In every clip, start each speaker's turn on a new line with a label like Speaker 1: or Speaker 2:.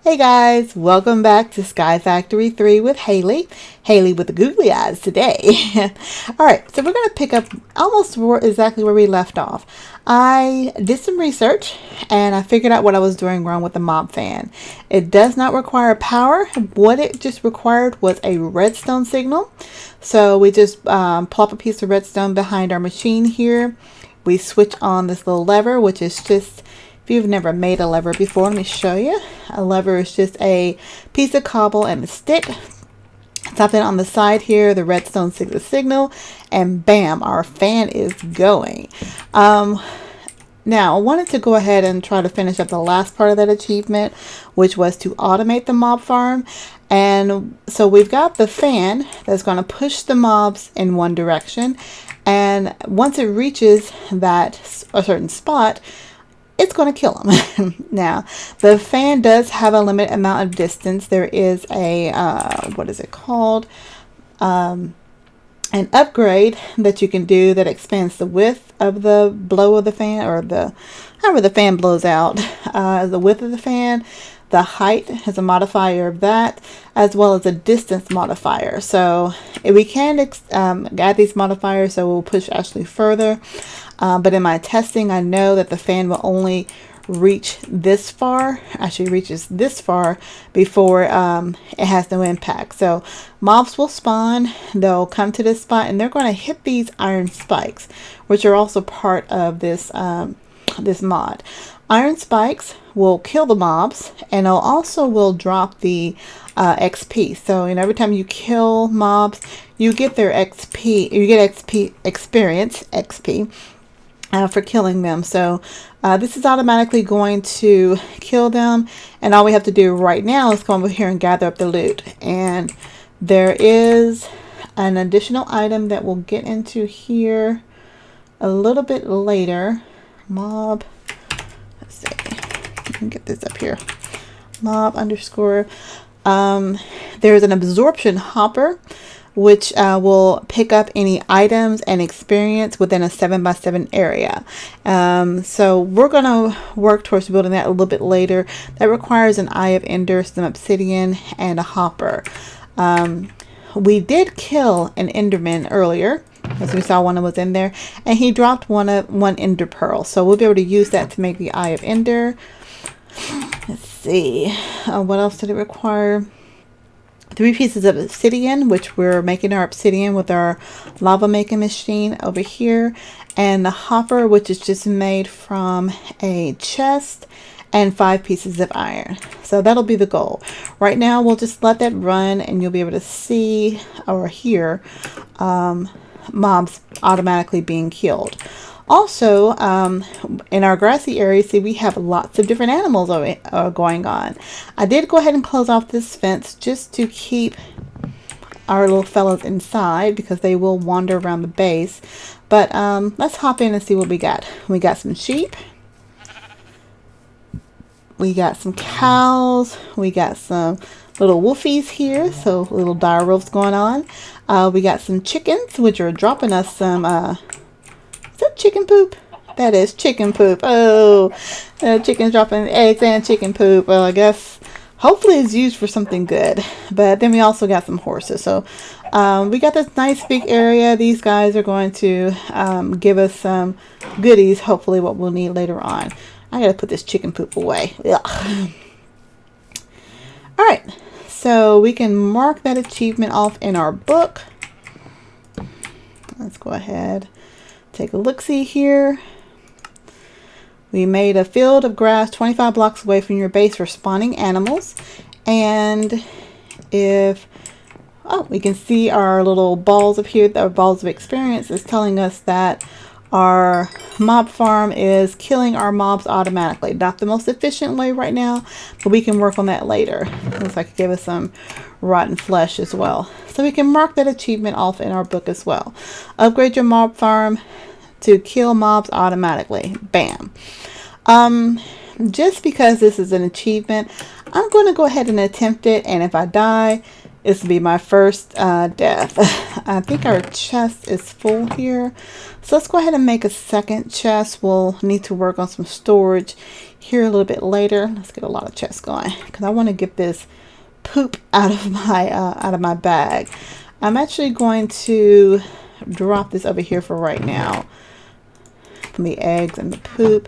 Speaker 1: Hey guys, welcome back to SkyFactory 3 with Haley. Haley with the googly eyes today. Alright, so we're going to pick up almost exactly where we left off. I did some research and I figured out what I was doing wrong with the mob fan. It does not require power. What it just required was a redstone signal. So we just plop a piece of redstone behind our machine here. We switch on this little lever, which is just... If you've never made a lever before, let me show you. A lever is just a piece of cobble and a stick. Tap it on the side here, the redstone signal, and bam, our fan is going. Now, I wanted to go ahead and try to finish up the last part of that achievement, which was to automate the mob farm. And so we've got the fan that's going to push the mobs in one direction. And once it reaches a certain spot, it's going to kill them. Now, the fan does have a limited amount of distance. There is a, what is it called? An upgrade that you can do that expands the width of the blow of the fan, or however the fan blows out. The width of the fan, the height has a modifier of that, as well as a distance modifier. So we can add these modifiers, so we'll push actually further. But in my testing, I know that the fan will only reach this far, actually reaches this far before it has no impact. So mobs will spawn, they'll come to this spot, and they're going to hit these iron spikes, which are also part of this this mod. Iron spikes will kill the mobs, and it also will drop the XP. So every time you kill mobs, you get their XP. You get XP experience, XP. For killing them. So this is automatically going to kill them, and all we have to do right now is come over here and gather up the loot. And there is an additional item that we'll get into here a little bit later. Mob, let's see, I can get this up here. Mob underscore. There's an absorption hopper, which will pick up any items and experience within a 7x7 area. So we're going to work towards building that a little bit later. That requires an Eye of Ender, some obsidian, and a hopper. We did kill an Enderman earlier, as we saw one that was in there, and he dropped one Ender Pearl. So we'll be able to use that to make the Eye of Ender. Let's see, what else did it require? 3 pieces of obsidian, which we're making our obsidian with our lava making machine over here, and the hopper, which is just made from a chest, and 5 pieces of iron. So that'll be the goal. Right now we'll just let that run, and you'll be able to see or hear mobs automatically being killed. Also, in our grassy area, see, we have lots of different animals going on. I did go ahead and close off this fence just to keep our little fellows inside, because they will wander around the base. But let's hop in and see what we got. We got some sheep. We got some cows. We got some little wolfies here, so little dire wolves going on. We got some chickens, which are dropping us some... Is that chicken poop? That is chicken poop. Oh, chicken's dropping eggs and chicken poop. Well, I guess hopefully it's used for something good. But then we also got some horses. So we got this nice big area. These guys are going to give us some goodies, hopefully what we'll need later on. I gotta put this chicken poop away. Ugh. All right, so we can mark that achievement off in our book. Let's go ahead. Take a look-see here. We made a field of grass 25 blocks away from your base for spawning animals. And we can see our little balls up here, our balls of experience is telling us that our mob farm is killing our mobs automatically. Not the most efficient way right now, but we can work on that later. Looks like it gave us some rotten flesh as well. So we can mark that achievement off in our book as well. Upgrade your mob farm to kill mobs automatically. Bam. Just because this is an achievement, I'm going to go ahead and attempt it, and if I die, this will be my first death. I think our chest is full here, so let's go ahead and make a second chest. We'll need to work on some storage here a little bit later. Let's get a lot of chest going because I want to get this poop out of my bag. I'm actually going to drop this over here for right now. From the eggs and the poop,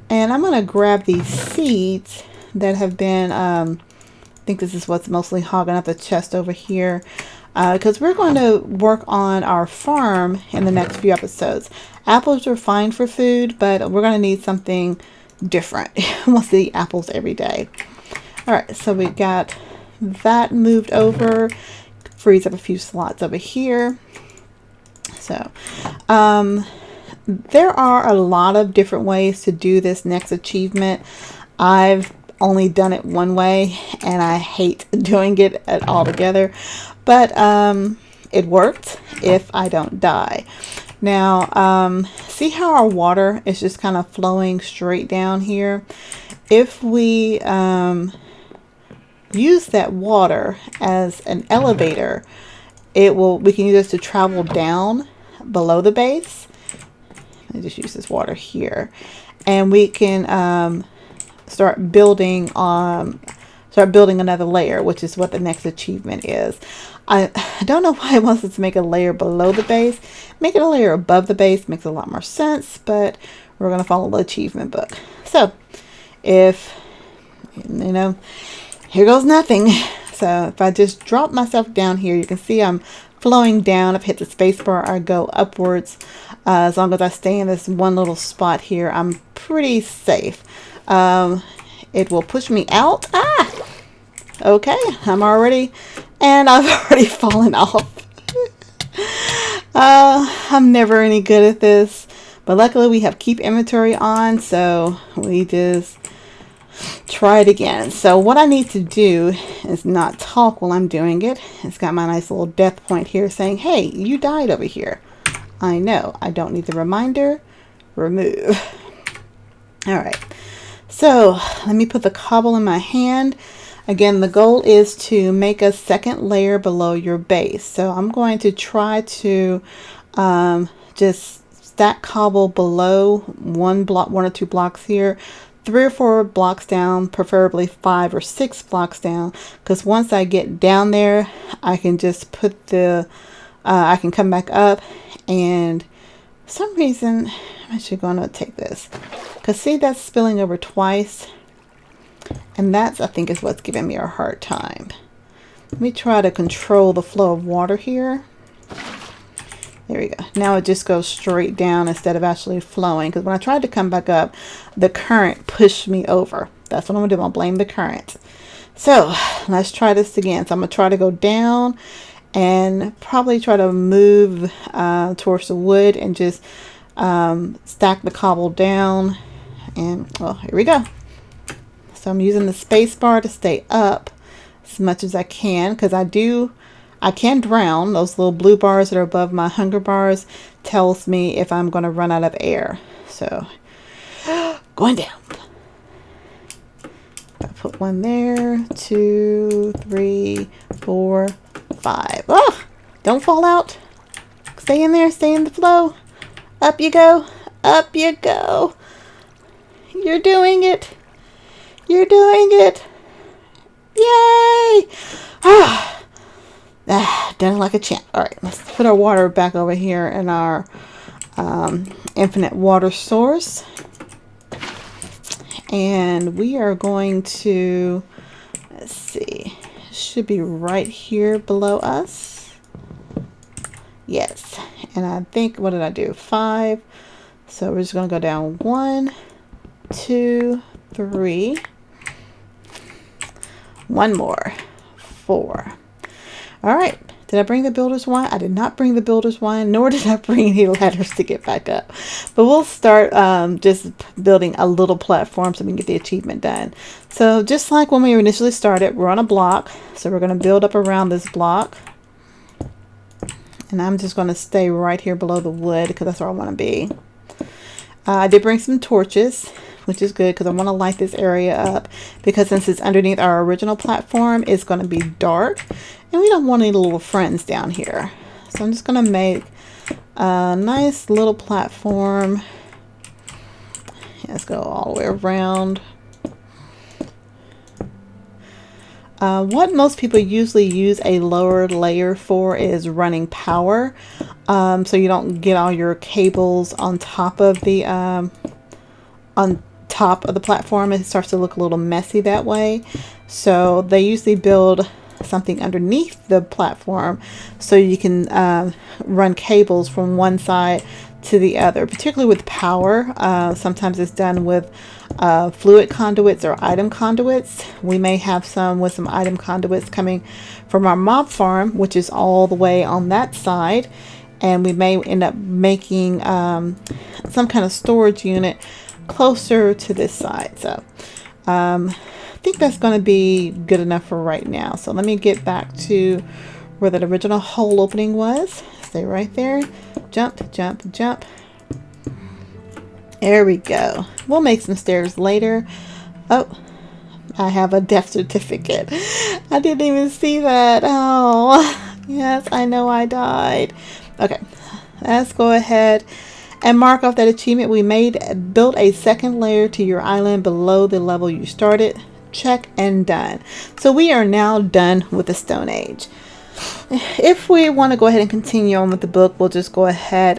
Speaker 1: and I'm going to grab these seeds that have been I think this is what's mostly hogging up the chest over here, because we're going to work on our farm in the next few episodes. Apples are fine for food, but we're going to need something different. We'll see apples every day. All right, so we got that moved over, frees up a few slots over here. So there are a lot of different ways to do this next achievement. I've only done it one way and I hate doing it all together, but it worked if I don't die. Now see how our water is just kind of flowing straight down here? If we use that water as an elevator, we can use this to travel down below the base. I just use this water here, and we can start building another layer, which is what the next achievement is. I don't know why it wants us to make a layer below the base. Make it a layer above the base makes a lot more sense, but we're going to follow the achievement book. So if here goes nothing. So if I just drop myself down here, you can see I'm flowing down. I've hit the space bar, I go upwards. As long as I stay in this one little spot here, I'm pretty safe. It will push me out. Okay, I've already fallen off. I'm never any good at this, but luckily we have keep inventory on, so we just try it again. So what I need to do is not talk while I'm doing it. It's got my nice little death point here saying, hey, you died over here. I know, I don't need the reminder. Remove. All right, so let me put the cobble in my hand. Again, the goal is to make a second layer below your base. So I'm going to try to just stack cobble below one or two blocks here, 3 or 4 blocks down, preferably 5 or 6 blocks down, because once I get down there, I can just put I can come back up, and for some reason, I'm actually going to take this, because see, that's spilling over twice, and that's, I think, is what's giving me a hard time. Let me try to control the flow of water here. There we go. Now it just goes straight down instead of actually flowing, because when I tried to come back up, the current pushed me over. That's what I'm going to do. I'll blame the current. So let's try this again. So I'm going to try to go down and probably try to move towards the wood and just stack the cobble down. And well, here we go. So I'm using the space bar to stay up as much as I can, because I can drown. Those little blue bars that are above my hunger bars tells me if I'm going to run out of air. So going down. I put one there, 2, 3, 4, 5. Oh, don't fall out. Stay in there. Stay in the flow. Up you go. Up you go. You're doing it. You're doing it. Yay. Done like a champ. All right, let's put our water back over here in our infinite water source. And we are going to, let's see, should be right here below us. Yes. And I think, what did I do? 5. So we're just going to go down 1, 2, 3. One more. 4. All right. Did I bring the builder's wine? I did not bring the builder's wine, nor did I bring any ladders to get back up. But we'll start just building a little platform so we can get the achievement done. So just like when we initially started, we're on a block. So we're going to build up around this block. And I'm just going to stay right here below the wood because that's where I want to be. I did bring some torches, which is good because I want to light this area up, because since it's underneath our original platform, it's going to be dark and we don't want any little friends down here. So I'm just going to make a nice little platform. Let's go all the way around. What most people usually use a lower layer for is running power. So you don't get all your cables on top of the platform. It starts to look a little messy that way. So they usually build something underneath the platform so you can run cables from one side to the other, particularly with power. Sometimes it's done with fluid conduits or item conduits. We may have some with some item conduits coming from our mob farm, which is all the way on that side, and we may end up making some kind of storage unit closer to this side. So I think that's going to be good enough for right now. So let me get back to where that original hole opening was. Stay right there. Jump, jump, jump. There we go. We'll make some stairs later. Oh, I have a death certificate. I didn't even see that. Oh, yes, I know I died. Okay, let's go ahead and mark off that achievement. We built a second layer to your island below the level you started. Check and done. So we are now done with the Stone Age. If we want to go ahead and continue on with the book, we'll just go ahead.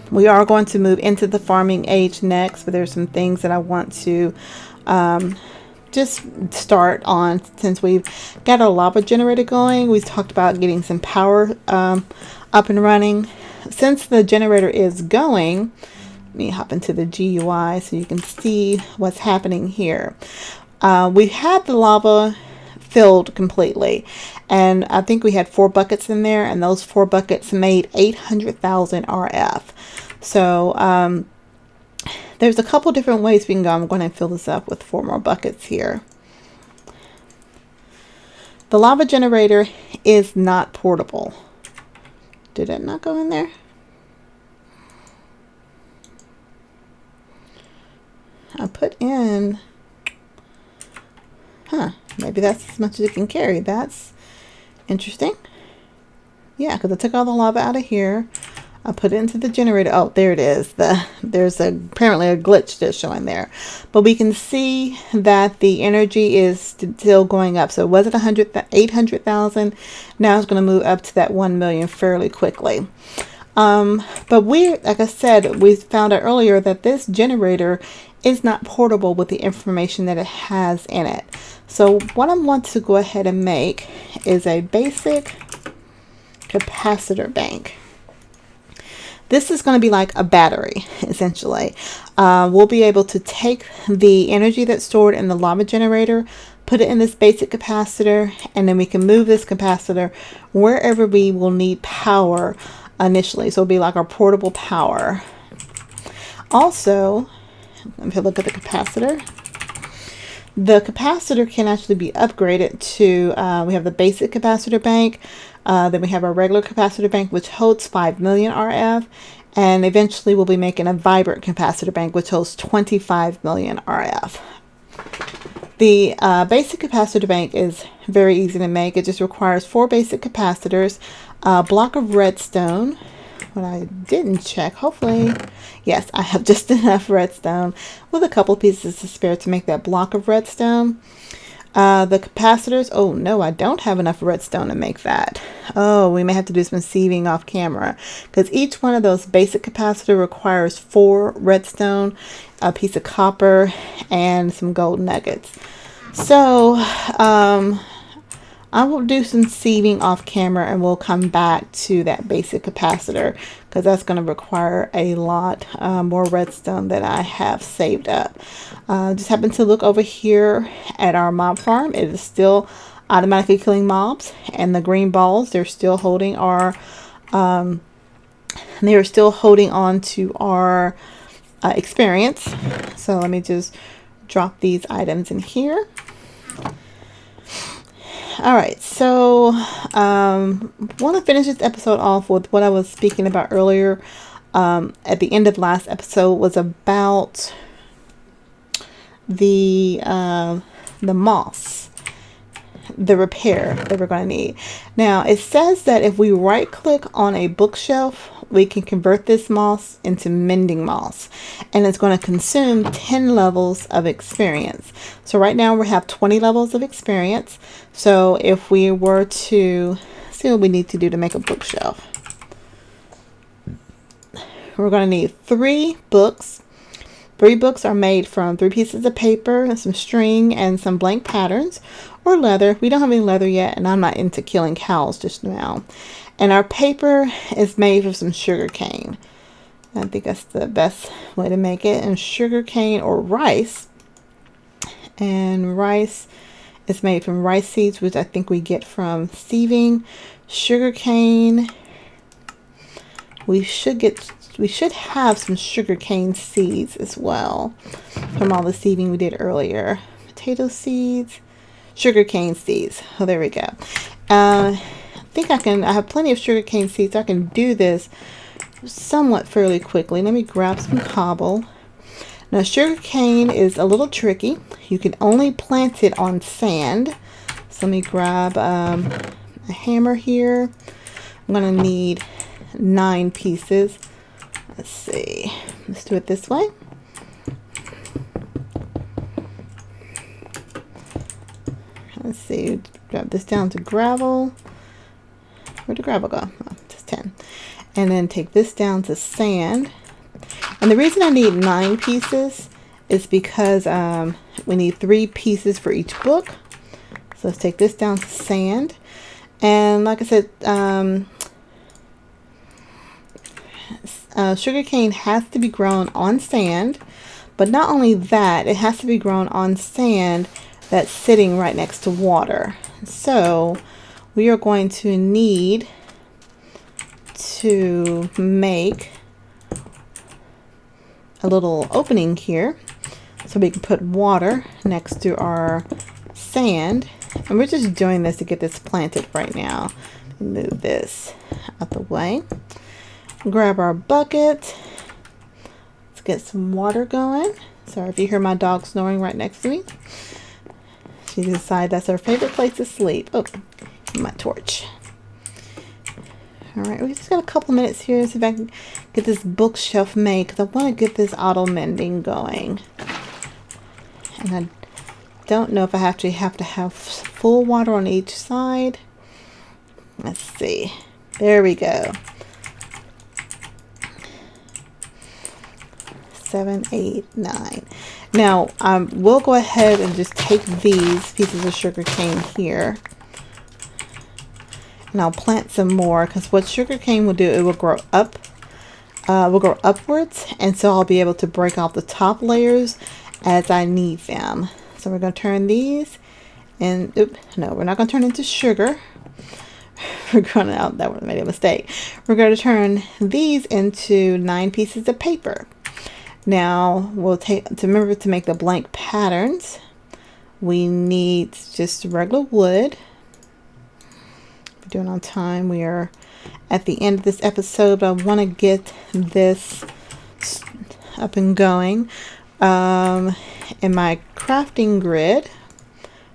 Speaker 1: We are going to move into the farming age next, but there's some things that I want to just start on since we've got our lava generator going. We talked about getting some power up and running. Since the generator is going, let me hop into the GUI so you can see what's happening here. We had the lava filled completely, and I think we had 4 buckets in there, and those 4 buckets made 800,000 RF. So there's a couple different ways we can go. I'm going to fill this up with 4 more buckets here. The lava generator is not portable. Did it not go in there? I put in, maybe that's as much as it can carry. That's interesting. Yeah, because I took all the lava out of here. I put it into the generator. Oh, there it is. There's apparently a glitch that's showing there. But we can see that the energy is still going up. So it was at 800,000. Now it's going to move up to that 1 million fairly quickly. But like I said, we found out earlier that this generator is not portable with the information that it has in it. So what I want to go ahead and make is a basic capacitor bank. This is going to be like a battery, essentially. We'll be able to take the energy that's stored in the lava generator, put it in this basic capacitor, and then we can move this capacitor wherever we will need power initially. So it'll be like our portable power. Also, if you look at the capacitor, the capacitor can actually be upgraded to, we have the basic capacitor bank, then we have our regular capacitor bank, which holds 5 million RF, and eventually we'll be making a vibrant capacitor bank, which holds 25 million RF. The basic capacitor bank is very easy to make. It just requires 4 basic capacitors, a block of redstone. What I didn't check, hopefully, yes, I have just enough redstone with a couple pieces to spare to make that block of redstone. The capacitors, oh no, I don't have enough redstone to make that. Oh, we may have to do some sieving off camera, because each one of those basic capacitor requires 4 redstone, a piece of copper, and some gold nuggets. So I will do some sieving off camera, and we'll come back to that basic capacitor, because that's going to require a lot more redstone that I have saved up. Just happened to look over here at our mob farm. It is still automatically killing mobs, and the green balls, they're still holding our on to our experience. So let me just drop these items in here. All right, so want to finish this episode off with what I was speaking about earlier. At the end of last episode was about the moss, the repair that we're going to need. Now it says that if we right click on a bookshelf we can convert this moss into mending moss, and it's going to consume 10 levels of experience. So right now we have 20 levels of experience. So if we were to see what we need to do to make a bookshelf, we're going to need 3 books. 3 books are made from 3 pieces of paper and some string and some blank patterns or leather. We don't have any leather yet, and I'm not into killing cows just now. And our paper is made of some sugar cane. I think that's the best way to make it. And sugar cane or rice. And rice is made from rice seeds, which I think we get from sieving. Sugar cane. We should have some sugar cane seeds as well from all the seeding we did earlier. Potato seeds, sugar cane seeds. Oh, there we go. I have plenty of sugar cane seeds. I can do this somewhat fairly quickly. Let me grab some cobble. Now, sugar cane is a little tricky. You can only plant it on sand. So let me grab a hammer here. I'm going to need 9 pieces. Let's see. Let's do it this way. Let's see. Drop this down to gravel. Where'd the gravel go? Oh, just 10. And then take this down to sand. And the reason I need 9 pieces is because we need 3 pieces for each book. So let's take this down to sand. And like I said, sugarcane has to be grown on sand. But not only that, it has to be grown on sand that's sitting right next to water. So we are going to need to make a little opening here so we can put water next to our sand. And we're just doing this to get this planted right now. Move this out the way. Grab our bucket. Let's get some water going. Sorry if you hear my dog snoring right next to me. She decided that's her favorite place to sleep. Oh, my torch. Alright, we just got a couple minutes here to see if I can get this bookshelf made, because I want to get this auto mending going. And I don't know if I have to have full water on each side. Let's see. There we go. 7, 8, 9. Now, we'll go ahead and just take these pieces of sugar cane here. And I'll plant some more, because what sugar cane will do, it will grow up. Will grow upwards. And so I'll be able to break off the top layers as I need them. So we're going to turn these. And, no, we're not going to turn into sugar. We're going to, that would have made a mistake. We're going to turn these into 9 pieces of paper. Now, we'll remember to make the blank patterns, we need just regular wood. We're doing on time. We are at the end of this episode, but I want to get this up and going. In my crafting grid,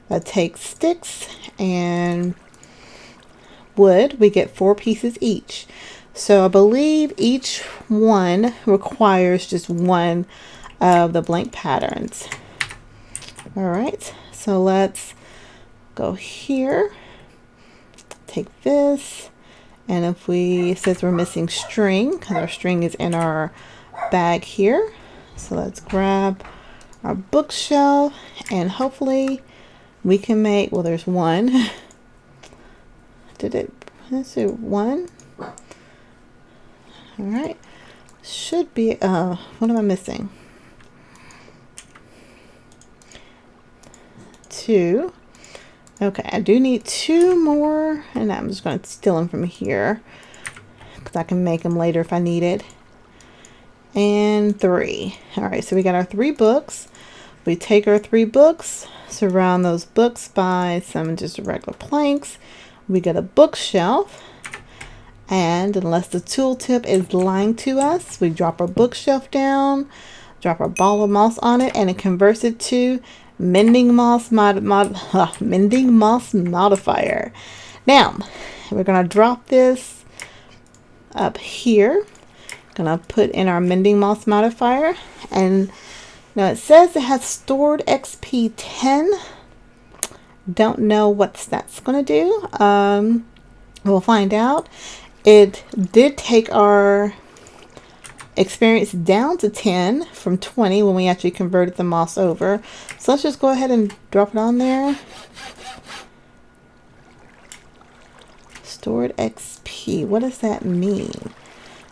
Speaker 1: I take sticks and wood. We get 4 pieces each. So I believe each one requires just 1 of the blank patterns. All right, so let's go here, take this, and if it says we're missing string, because our string is in our bag here. So let's grab our bookshelf, and hopefully we can make, well, there's 1. Let's do 1. All right, should be, what am I missing? 2. Okay, I do need 2 more, and I'm just going to steal them from here because I can make them later if I need it. And 3. All right, so we got our 3 books. We take our 3 books, surround those books by some just regular planks. We get a bookshelf. And unless the tooltip is lying to us, we drop our bookshelf down, drop our ball of moss on it, and it converts it to mending moss modifier. Now, we're going to drop this up here. Gonna put in our mending moss modifier, and now it says it has stored XP 10. Don't know what that's gonna do. We'll find out. It did take our experience down to 10 from 20 when we actually converted the moss over. So let's just go ahead and drop it on there. Stored XP. What does that mean?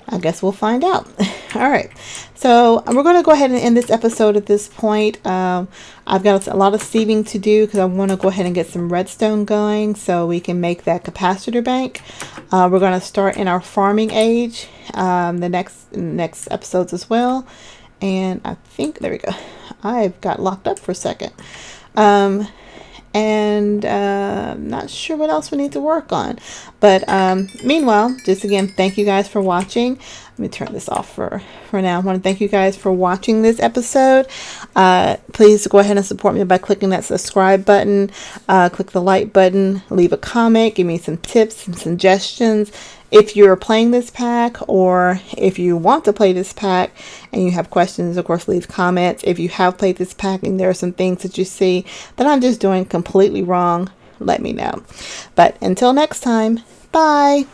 Speaker 1: I guess we'll find out. All right. So we're going to go ahead and end this episode at this point. I've got a lot of sieving to do because I want to go ahead and get some redstone going so we can make that capacitor bank. We're going to start in our farming age the next episodes as well. And I think, there we go. I've got locked up for a second. And I'm not sure what else we need to work on. But meanwhile, just again, thank you guys for watching. Let me turn this off for now. I want to thank you guys for watching this episode. Please go ahead and support me by clicking that subscribe button. Click the like button. Leave a comment. Give me some tips, some suggestions. If you're playing this pack, or if you want to play this pack and you have questions, of course, leave comments. If you have played this pack and there are some things that you see that I'm just doing completely wrong, let me know. But until next time, bye.